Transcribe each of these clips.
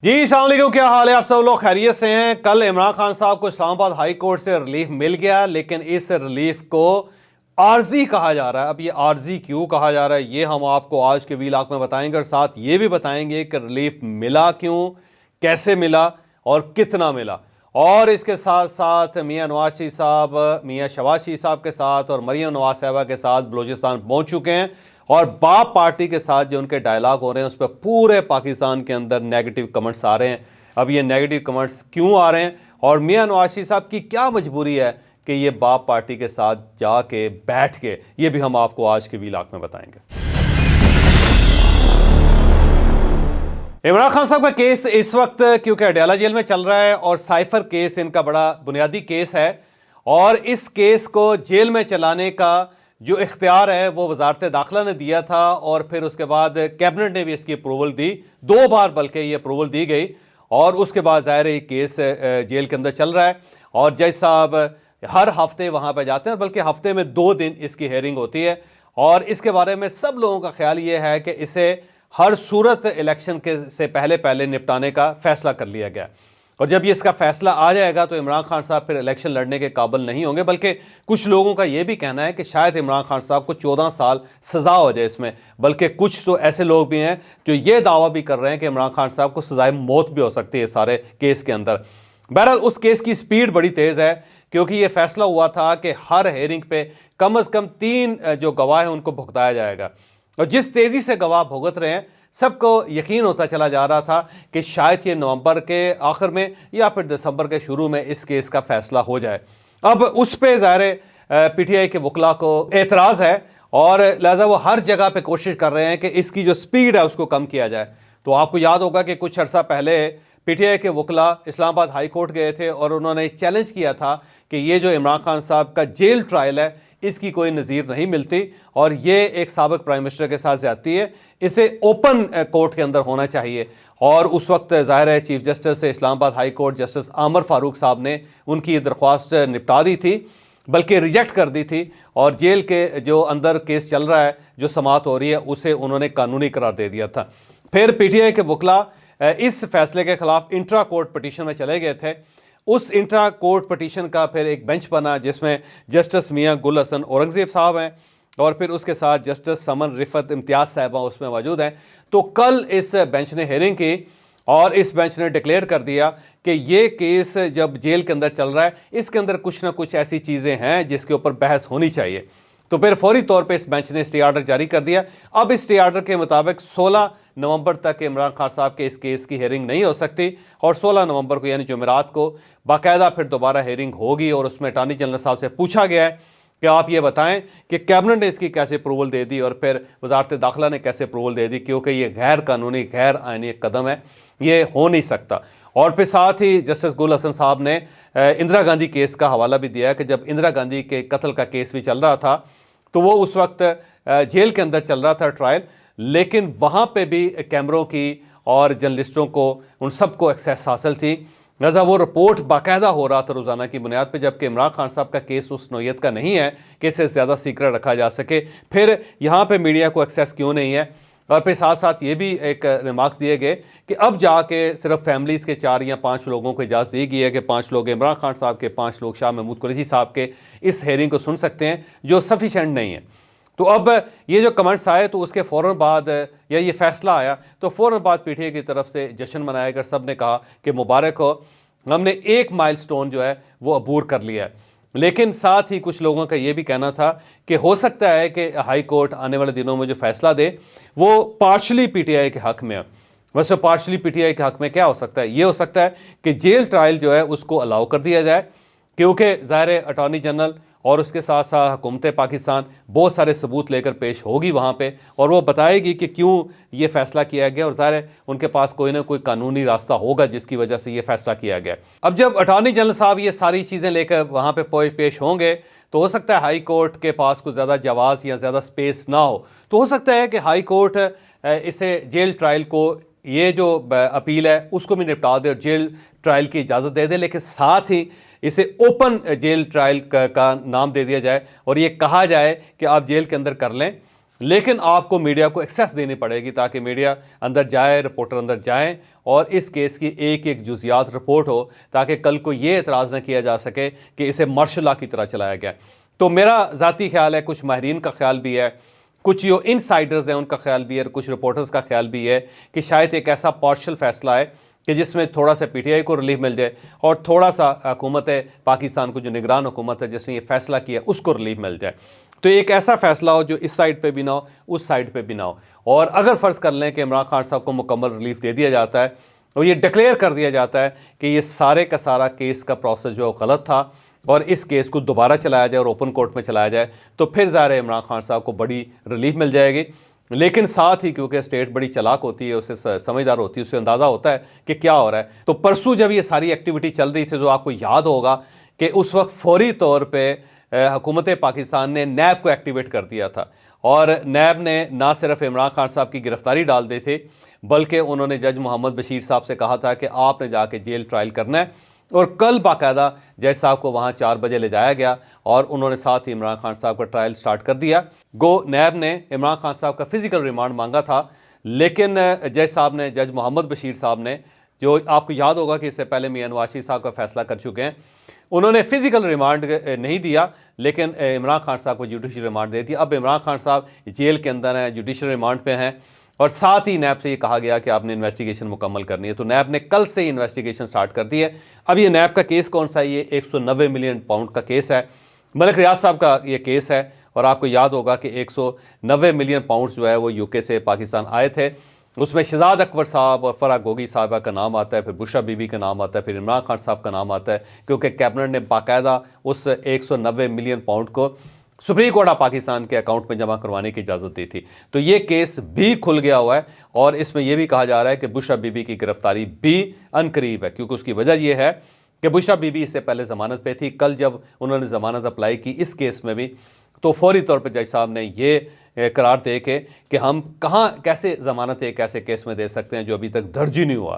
جی السلام علیکم، کیا حال ہے؟ آپ سب لوگ خیریت سے ہیں؟ کل عمران خان صاحب کو اسلام آباد ہائی کورٹ سے ریلیف مل گیا، لیکن اس ریلیف کو عارضی کہا جا رہا ہے۔ اب یہ عارضی کیوں کہا جا رہا ہے یہ ہم آپ کو آج کے ویلاگ میں بتائیں گے، اور ساتھ یہ بھی بتائیں گے کہ ریلیف ملا کیوں، کیسے ملا اور کتنا ملا۔ اور اس کے ساتھ ساتھ میاں نواز شریف صاحب میاں شہباز شریف صاحب کے ساتھ اور مریم نواز صاحبہ کے ساتھ بلوچستان پہنچ چکے ہیں، اور باپ پارٹی کے ساتھ جو ان کے ڈائلاگ ہو رہے ہیں اس پہ پورے پاکستان کے اندر نیگیٹو کمنٹس آ رہے ہیں۔ اب یہ نیگیٹو کمنٹس کیوں آ رہے ہیں اور میاں نواز شریف صاحب کی کیا مجبوری ہے کہ یہ باپ پارٹی کے ساتھ جا کے بیٹھ کے، یہ بھی ہم آپ کو آج کے ویلاگ میں بتائیں گے۔ عمران خان صاحب کا کیس اس وقت کیونکہ اڈیالہ جیل میں چل رہا ہے، اور سائفر کیس ان کا بڑا بنیادی کیس ہے، اور اس کیس کو جیل میں چلانے کا جو اختیار ہے وہ وزارت داخلہ نے دیا تھا، اور پھر اس کے بعد کیبنٹ نے بھی اس کی اپروول دی، 2 بار بلکہ یہ اپروول دی گئی، اور اس کے بعد ظاہر ہے یہ کیس جیل کے اندر چل رہا ہے، اور جج صاحب ہر ہفتے وہاں پہ جاتے ہیں، اور بلکہ ہفتے میں 2 دن اس کی ہیئرنگ ہوتی ہے، اور اس کے بارے میں سب لوگوں کا خیال یہ ہے کہ اسے ہر صورت الیکشن کے سے پہلے نپٹانے کا فیصلہ کر لیا گیا، اور جب یہ اس کا فیصلہ آ جائے گا تو عمران خان صاحب پھر الیکشن لڑنے کے قابل نہیں ہوں گے، بلکہ کچھ لوگوں کا یہ بھی کہنا ہے کہ شاید عمران خان صاحب کو 14 سال سزا ہو جائے اس میں، بلکہ کچھ تو ایسے لوگ بھی ہیں جو یہ دعویٰ بھی کر رہے ہیں کہ عمران خان صاحب کو سزائے موت بھی ہو سکتی ہے سارے کیس کے اندر۔ بہرحال اس کیس کی سپیڈ بڑی تیز ہے، کیونکہ یہ فیصلہ ہوا تھا کہ ہر ہیئرنگ پہ کم از کم 3 جو گواہ ہیں ان کو بھگتایا جائے گا، اور جس تیزی سے گواہ بھگت رہے ہیں سب کو یقین ہوتا چلا جا رہا تھا کہ شاید یہ نومبر کے آخر میں یا پھر دسمبر کے شروع میں اس کیس کا فیصلہ ہو جائے۔ اب اس پہ ظاہر پی ٹی آئی کے وکلاء کو اعتراض ہے، اور لہذا وہ ہر جگہ پہ کوشش کر رہے ہیں کہ اس کی جو سپیڈ ہے اس کو کم کیا جائے۔ تو آپ کو یاد ہوگا کہ کچھ عرصہ پہلے پی ٹی آئی کے وکلاء اسلام آباد ہائی کورٹ گئے تھے، اور انہوں نے چیلنج کیا تھا کہ یہ جو عمران خان صاحب کا جیل ٹرائل ہے اس کی کوئی نظیر نہیں ملتی، اور یہ ایک سابق پرائم منسٹر کے ساتھ زیادتی ہے، اسے اوپن کورٹ کے اندر ہونا چاہیے۔ اور اس وقت ظاہر ہے چیف جسٹس سے اسلام آباد ہائی کورٹ جسٹس عامر فاروق صاحب نے ان کی درخواست نپٹا دی تھی، بلکہ ریجیکٹ کر دی تھی، اور جیل کے جو اندر کیس چل رہا ہے، جو سماعت ہو رہی ہے، اسے انہوں نے قانونی قرار دے دیا تھا۔ پھر پی ٹی آئی کے وکلاء اس فیصلے کے خلاف انٹرا کورٹ پٹیشن میں چلے گئے تھے۔ اس انٹرا کورٹ پٹیشن کا پھر ایک بینچ بنا جس میں جسٹس میاں گل حسن اورنگزیب صاحب ہیں، اور پھر اس کے ساتھ جسٹس سمن رفت امتیاز صاحبہ اس میں موجود ہیں۔ تو کل اس بینچ نے ہیئرنگ کی، اور اس بینچ نے ڈکلیئر کر دیا کہ یہ کیس جب جیل کے اندر چل رہا ہے اس کے اندر کچھ نہ کچھ ایسی چیزیں ہیں جس کے اوپر بحث ہونی چاہیے۔ تو پھر فوری طور پہ اس بینچ نے اسٹے آرڈر جاری کر دیا۔ اب اس اسٹے آرڈر کے مطابق 16 نومبر تک عمران خان صاحب کے اس کیس کی ہیئرنگ نہیں ہو سکتی، اور 16 نومبر کو یعنی جمعرات کو باقاعدہ پھر دوبارہ ہیئرنگ ہوگی، اور اس میں اٹارنی جنرل صاحب سے پوچھا گیا ہے کہ آپ یہ بتائیں کہ کیبنٹ نے اس کی کیسے اپروول دے دی، اور پھر وزارت داخلہ نے کیسے اپروول دے دی، کیونکہ یہ غیر قانونی غیر آئینی قدم ہے، یہ ہو نہیں سکتا۔ اور پھر ساتھ ہی جسٹس گل حسن صاحب نے اندرا گاندھی کیس کا حوالہ بھی دیا کہ جب اندرا گاندھی کے قتل کا کیس بھی چل رہا تھا تو وہ اس وقت جیل کے اندر چل رہا تھا ٹرائل، لیکن وہاں پہ بھی کیمروں کی اور جرنلسٹوں کو ان سب کو ایکسیس حاصل تھی، لہٰذا وہ رپورٹ باقاعدہ ہو رہا تھا روزانہ کی بنیاد پہ، جبکہ عمران خان صاحب کا کیس اس نوعیت کا نہیں ہے کہ اسے زیادہ سیکرٹ رکھا جا سکے۔ پھر یہاں پہ میڈیا کو ایکسیس کیوں نہیں ہے، اور پھر ساتھ ساتھ یہ بھی ایک ریمارکس دیے گئے کہ اب جا کے صرف فیملیز کے 4 یا 5 لوگوں کو اجازت دی گئی ہے کہ 5 لوگ عمران خان صاحب کے، 5 لوگ شاہ محمود قریشی صاحب کے اس ہیئرنگ کو سن سکتے ہیں، جو سفیشینٹ نہیں ہے۔ تو اب یہ جو کمنٹس آئے تو اس کے فوراً بعد یا یہ فیصلہ آیا تو فوراً بعد پی ٹی آئی کی طرف سے جشن منایا گیا، سب نے کہا کہ مبارک ہو، ہم نے ایک مائل سٹون جو ہے وہ عبور کر لیا ہے۔ لیکن ساتھ ہی کچھ لوگوں کا یہ بھی کہنا تھا کہ ہو سکتا ہے کہ ہائی کورٹ آنے والے دنوں میں جو فیصلہ دے وہ پارشلی پی ٹی آئی کے حق میں ہے۔ ویسے پارشلی پی ٹی آئی کے حق میں کیا ہو سکتا ہے؟ یہ ہو سکتا ہے کہ جیل ٹرائل جو ہے اس کو الاؤ کر دیا جائے، کیونکہ ظاہر اٹارنی جنرل اور اس کے ساتھ ساتھ حکومت پاکستان بہت سارے ثبوت لے کر پیش ہوگی وہاں پہ، اور وہ بتائے گی کہ کیوں یہ فیصلہ کیا گیا، اور ظاہر ہے ان کے پاس کوئی نہ کوئی قانونی راستہ ہوگا جس کی وجہ سے یہ فیصلہ کیا گیا۔ اب جب اٹارنی جنرل صاحب یہ ساری چیزیں لے کر وہاں پہ پیش ہوں گے تو ہو سکتا ہے ہائی کورٹ کے پاس کوئی زیادہ جواز یا زیادہ سپیس نہ ہو، تو ہو سکتا ہے کہ ہائی کورٹ اسے جیل ٹرائل کو یہ جو اپیل ہے اس کو بھی نپٹا دے اور جیل ٹرائل کی اجازت دے دے، لیکن ساتھ ہی اسے اوپن جیل ٹرائل کا نام دے دیا جائے، اور یہ کہا جائے کہ آپ جیل کے اندر کر لیں، لیکن آپ کو میڈیا کو ایکسیس دینی پڑے گی تاکہ میڈیا اندر جائے، رپورٹر اندر جائیں اور اس کیس کی ایک ایک جزیات رپورٹ ہو، تاکہ کل کو یہ اعتراض نہ کیا جا سکے کہ اسے مارشل لا کی طرح چلایا گیا۔ تو میرا ذاتی خیال ہے، کچھ ماہرین کا خیال بھی ہے، کچھ جو انسائیڈرز ہیں ان کا خیال بھی ہے، اور کچھ رپورٹرز کا خیال بھی ہے کہ شاید ایک ایسا پارشل فیصلہ ہے کہ جس میں تھوڑا سا پی ٹی آئی کو ریلیف مل جائے اور تھوڑا سا حکومت پاکستان کو، جو نگران حکومت ہے جس نے یہ فیصلہ کیا، اس کو ریلیف مل جائے۔ تو ایک ایسا فیصلہ ہو جو اس سائڈ پہ بھی نہ ہو، اس سائڈ پہ بھی نہ ہو۔ اور اگر فرض کر لیں کہ عمران خان صاحب کو مکمل ریلیف دے دیا جاتا ہے اور یہ ڈکلیئر کر دیا جاتا ہے کہ یہ سارے کا سارا کیس کا پروسیس جو غلط تھا اور اس کیس کو دوبارہ چلایا جائے اور اوپن کورٹ میں چلایا جائے، تو پھر ظاہر ہے عمران خان صاحب کو بڑی ریلیف مل جائے گی۔ لیکن ساتھ ہی کیونکہ اسٹیٹ بڑی چلاک ہوتی ہے، اسے سمجھدار ہوتی ہے، اسے اندازہ ہوتا ہے کہ کیا ہو رہا ہے۔ تو پرسوں جب یہ ساری ایکٹیویٹی چل رہی تھی تو آپ کو یاد ہوگا کہ اس وقت فوری طور پہ حکومت پاکستان نے نیب کو ایکٹیویٹ کر دیا تھا، اور نیب نے نہ صرف عمران خان صاحب کی گرفتاری ڈال دی تھی، بلکہ انہوں نے جج محمد بشیر صاحب سے کہا تھا کہ آپ نے جا کے جیل ٹرائل کرنا ہے، اور کل باقاعدہ جج صاحب کو وہاں 4 بجے لے جایا گیا اور انہوں نے ساتھ ہی عمران خان صاحب کا ٹرائل سٹارٹ کر دیا۔ گو نیب نے عمران خان صاحب کا فزیکل ریمانڈ مانگا تھا، لیکن جج محمد بشیر صاحب نے، جو آپ کو یاد ہوگا کہ اس سے پہلے میاں نواز شریف صاحب کا فیصلہ کر چکے ہیں، انہوں نے فزیکل ریمانڈ نہیں دیا، لیکن عمران خان صاحب کو جوڈیشل ریمانڈ دے دیا۔ اب عمران خان صاحب جیل کے اندر ہیں، جوڈیشل ریمانڈ پہ ہیں، اور ساتھ ہی نیب سے یہ کہا گیا کہ آپ نے انویسٹیگیشن مکمل کرنی ہے۔ تو نیب نے کل سے ہی انویسٹیگیشن سٹارٹ کر دی ہے۔ اب یہ نیب کا کیس کون سا ہے؟ یہ 190 ملین پاؤنڈ کا کیس ہے، ملک ریاض صاحب کا یہ کیس ہے، اور آپ کو یاد ہوگا کہ 190 ملین پاؤنڈ جو ہے وہ یو کے سے پاکستان آئے تھے۔ اس میں شہزاد اکبر صاحب اور فرح گوگی صاحبہ کا نام آتا ہے، پھر بشرا بی بی کا نام آتا ہے، پھر عمران خان صاحب کا نام آتا ہے، کیونکہ کیبنٹ نے باقاعدہ اس 190 ملین پاؤنڈ کو سپریم کورٹ آف پاکستان کے اکاؤنٹ میں جمع کروانے کی اجازت دی تھی۔ تو یہ کیس بھی کھل گیا ہوا ہے، اور اس میں یہ بھی کہا جا رہا ہے کہ بشرا بی بی کی گرفتاری بھی ان قریب ہے، کیونکہ اس کی وجہ یہ ہے کہ بشرا بی بی اس سے پہلے ضمانت پہ تھی۔ کل جب انہوں نے ضمانت اپلائی کی اس کیس میں بھی، تو فوری طور پہ جج صاحب نے یہ قرار دے کے کہ ہم کہاں کیسے ضمانت ایک ایسے کیس میں دے سکتے ہیں جو ابھی تک درج ہی نہیں ہوا،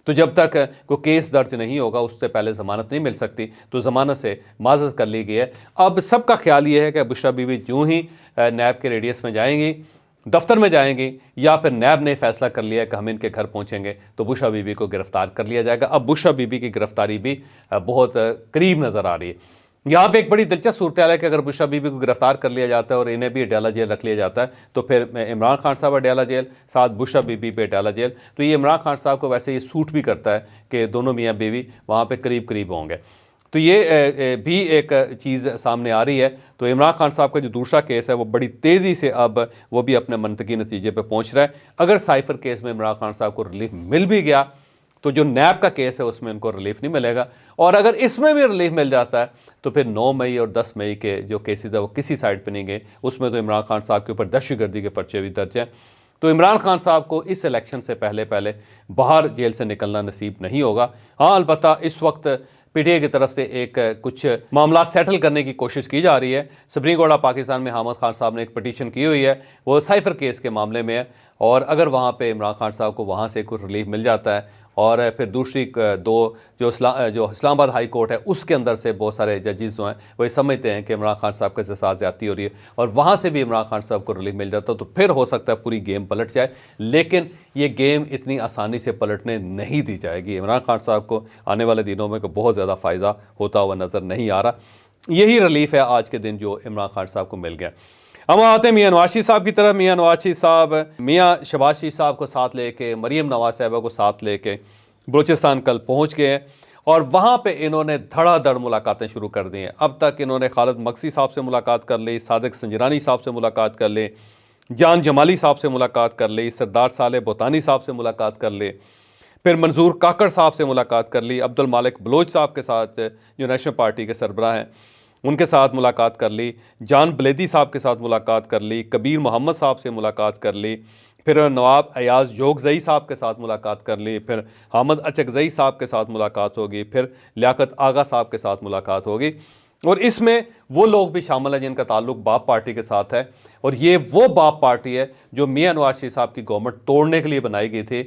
تو جب تک کوئی کیس درج نہیں ہوگا اس سے پہلے ضمانت نہیں مل سکتی، تو ضمانت سے معذرت کر لی گئی ہے۔ اب سب کا خیال یہ ہے کہ بشرا بی بی یوں ہی نیب کے ریڈیس میں جائیں گی، دفتر میں جائیں گی، یا پھر نیب نے فیصلہ کر لیا کہ ہم ان کے گھر پہنچیں گے تو بشرا بی بی کو گرفتار کر لیا جائے گا۔ اب بشرا بی بی کی گرفتاری بھی بہت قریب نظر آ رہی ہے۔ یہاں پہ ایک بڑی دلچسپ صورتحال ہے کہ اگر بشرا بی بی کو گرفتار کر لیا جاتا ہے اور انہیں بھی اڈیالہ جیل رکھ لیا جاتا ہے، تو پھر عمران خان صاحب اڈیالہ جیل، ساتھ بشرا بی بی پہ اڈیالہ جیل، تو یہ عمران خان صاحب کو ویسے یہ سوٹ بھی کرتا ہے کہ دونوں میاں بیوی وہاں پہ قریب قریب ہوں گے۔ تو یہ بھی ایک چیز سامنے آ رہی ہے۔ تو عمران خان صاحب کا جو دوسرا کیس ہے وہ بڑی تیزی سے اب وہ بھی اپنے منطقی نتیجے پہ پہنچ رہا ہے۔ اگر سائفر کیس میں عمران خان صاحب کو ریلیف مل بھی گیا تو جو نیب کا کیس ہے اس میں ان کو ریلیف نہیں ملے گا، اور اگر اس میں بھی ریلیف مل جاتا ہے تو پھر 9 مئی اور 10 مئی کے جو کیسز ہیں وہ کسی سائڈ پہ نہیں گئے، اس میں تو عمران خان صاحب کے اوپر دہشت گردی کے پرچے بھی درج ہیں۔ تو عمران خان صاحب کو اس الیکشن سے پہلے باہر جیل سے نکلنا نصیب نہیں ہوگا۔ ہاں البتہ اس وقت پی ٹی آئی کی طرف سے ایک کچھ معاملات سیٹل کرنے کی کوشش کی جا رہی ہے۔ سپریم کورٹ آف پاکستان میں حامد خان صاحب نے ایک پٹیشن کی ہوئی ہے، وہ سائفر کیس کے معاملے میں ہے، اور اگر وہاں پہ عمران خان صاحب کو وہاں سے کوئی ریلیف مل جاتا ہے، اور پھر دوسری جو اسلام آباد ہائی کورٹ ہے اس کے اندر سے بہت سارے ججز جو ہیں وہ یہ سمجھتے ہیں کہ عمران خان صاحب کے ساتھ زیادتی ہو رہی ہے، اور وہاں سے بھی عمران خان صاحب کو ریلیف مل جاتا ہے، تو پھر ہو سکتا ہے پوری گیم پلٹ جائے، لیکن یہ گیم اتنی آسانی سے پلٹنے نہیں دی جائے گی۔ عمران خان صاحب کو آنے والے دنوں میں بہت زیادہ فائدہ ہوتا ہوا نظر نہیں آ رہا۔ یہی ریلیف ہے آج کے دن جو عمران خان صاحب کو مل گیا۔ ہم آتے ہیں میاں نواز شریف صاحب کی طرف۔ میاں نواز شریف صاحب میاں شہباز شریف صاحب کو ساتھ لے کے، مریم نواز صاحبہ کو ساتھ لے کے بلوچستان کل پہنچ گئے ہیں، اور وہاں پہ انہوں نے دھڑا دھڑ ملاقاتیں شروع کر دی ہیں۔ اب تک انہوں نے خالد مقصی صاحب سے ملاقات کر لی، صادق سنجرانی صاحب سے ملاقات کر لی، جان جمالی صاحب سے ملاقات کر لی، سردار صالح بوتانی صاحب سے ملاقات کر لی، پھر منظور کاکڑ صاحب سے ملاقات کر لی، عبد المالک بلوچ صاحب کے ساتھ جو نیشنل پارٹی کے سربراہ ہیں ان کے ساتھ ملاقات کر لی، جان بلیدی صاحب کے ساتھ ملاقات کر لی، کبیر محمد صاحب سے ملاقات کر لی، پھر نواب ایاز یوگزئی صاحب کے ساتھ ملاقات کر لی، پھر حامد اچکزئی صاحب کے ساتھ ملاقات ہوگی، پھر لیاقت آغا صاحب کے ساتھ ملاقات ہوگی، اور اس میں وہ لوگ بھی شامل ہیں جن کا تعلق باپ پارٹی کے ساتھ ہے، اور یہ وہ باپ پارٹی ہے جو میاں نواز شریف صاحب کی گورنمنٹ توڑنے کے لیے بنائی گئی تھی،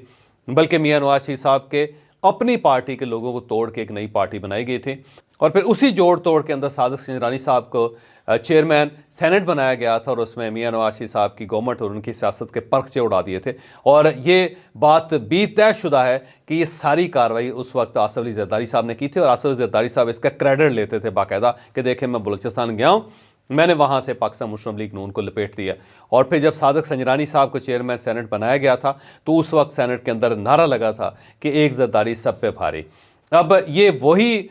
بلکہ میاں نواز شریف صاحب کے اپنی پارٹی کے لوگوں کو توڑ کے ایک نئی پارٹی بنائی گئی تھی، اور پھر اسی جوڑ توڑ کے اندر صادق سنجرانی صاحب کو چیئرمین سینٹ بنایا گیا تھا، اور اس میں میاں نواز شریف صاحب کی گورنمنٹ اور ان کی سیاست کے پرخچے اڑا دیے تھے۔ اور یہ بات بھی طے شدہ ہے کہ یہ ساری کارروائی اس وقت آصف علی زرداری صاحب نے کی تھی، اور آصف علی زرداری صاحب اس کا کریڈٹ لیتے تھے باقاعدہ کہ دیکھیں میں بلوچستان گیا ہوں، میں نے وہاں سے پاکستان مسلم لیگ نون کو لپیٹ دیا۔ اور پھر جب صادق سنجرانی صاحب کو چیئرمین سینٹ بنایا گیا تھا تو اس وقت سینٹ کے اندر نعرہ لگا تھا کہ ایک زرداری سب پہ بھاری۔ اب یہ وہی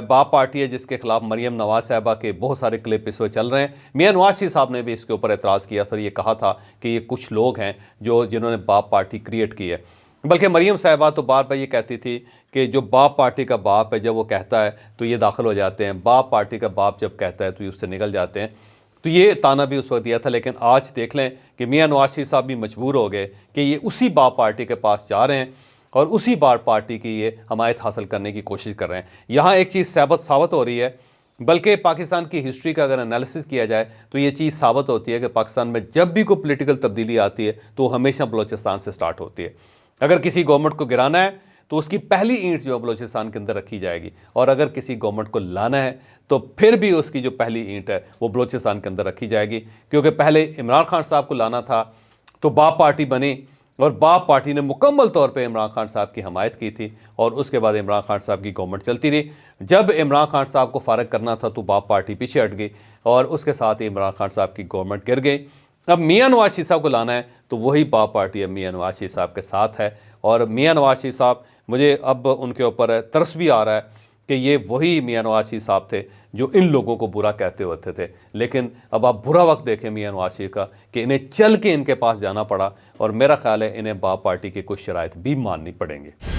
باپ پارٹی ہے جس کے خلاف مریم نواز صاحبہ کے بہت سارے کلپ اس وقت چل رہے ہیں۔ میاں نواز شریف صاحب نے بھی اس کے اوپر اعتراض کیا تھا اور یہ کہا تھا کہ یہ کچھ لوگ ہیں جنہوں نے باپ پارٹی کریٹ کی ہے، بلکہ مریم صاحبہ تو بار بار یہ کہتی تھی کہ جو باپ پارٹی کا باپ ہے جب وہ کہتا ہے تو یہ داخل ہو جاتے ہیں، باپ پارٹی کا باپ جب کہتا ہے تو یہ اس سے نکل جاتے ہیں۔ تو یہ تانا بھی اس وقت دیا تھا، لیکن آج دیکھ لیں کہ میاں نواز شریف صاحب بھی مجبور ہو گئے کہ یہ اسی باپ پارٹی کے پاس جا رہے ہیں اور اسی باپ پارٹی کی یہ حمایت حاصل کرنے کی کوشش کر رہے ہیں۔ یہاں ایک چیز ثابت ہو رہی ہے، بلکہ پاکستان کی ہسٹری کا اگر انالیسس کیا جائے تو یہ چیز ثابت ہوتی ہے کہ پاکستان میں جب بھی کوئی پولیٹیکل تبدیلی آتی ہے تو وہ ہمیشہ بلوچستان سے سٹارٹ ہوتی ہے۔ اگر کسی گورنمنٹ کو گرانا ہے تو اس کی پہلی اینٹ جو ہے بلوچستان کے اندر رکھی جائے گی، اور اگر کسی گورنمنٹ کو لانا ہے تو پھر بھی اس کی جو پہلی اینٹ ہے وہ بلوچستان کے اندر رکھی جائے گی، کیونکہ پہلے عمران خان صاحب کو لانا تھا تو باپ پارٹی بنی، اور باپ پارٹی نے مکمل طور پہ عمران خان صاحب کی حمایت کی تھی، اور اس کے بعد عمران خان صاحب کی گورنمنٹ چلتی رہی۔ جب عمران خان صاحب کو فارغ کرنا تھا تو باپ پارٹی پیچھے ہٹ گئی، اور اس کے ساتھ ہی عمران خان صاحب کی گورنمنٹ گر گئی۔ اب میاں نواز شریف صاحب کو لانا ہے تو وہی باپ پارٹی اب میاں نواز شریف صاحب کے ساتھ ہے، اور میاں نواز شریف صاحب مجھے اب ان کے اوپر ترس بھی آ رہا ہے کہ یہ وہی میاں نواز شریف صاحب تھے جو ان لوگوں کو برا کہتے ہوتے تھے، لیکن اب آپ برا وقت دیکھیں میاں نواز شریف کا کہ انہیں چل کے ان کے پاس جانا پڑا، اور میرا خیال ہے انہیں باپ پارٹی کے کچھ شرائط بھی ماننی پڑیں گے۔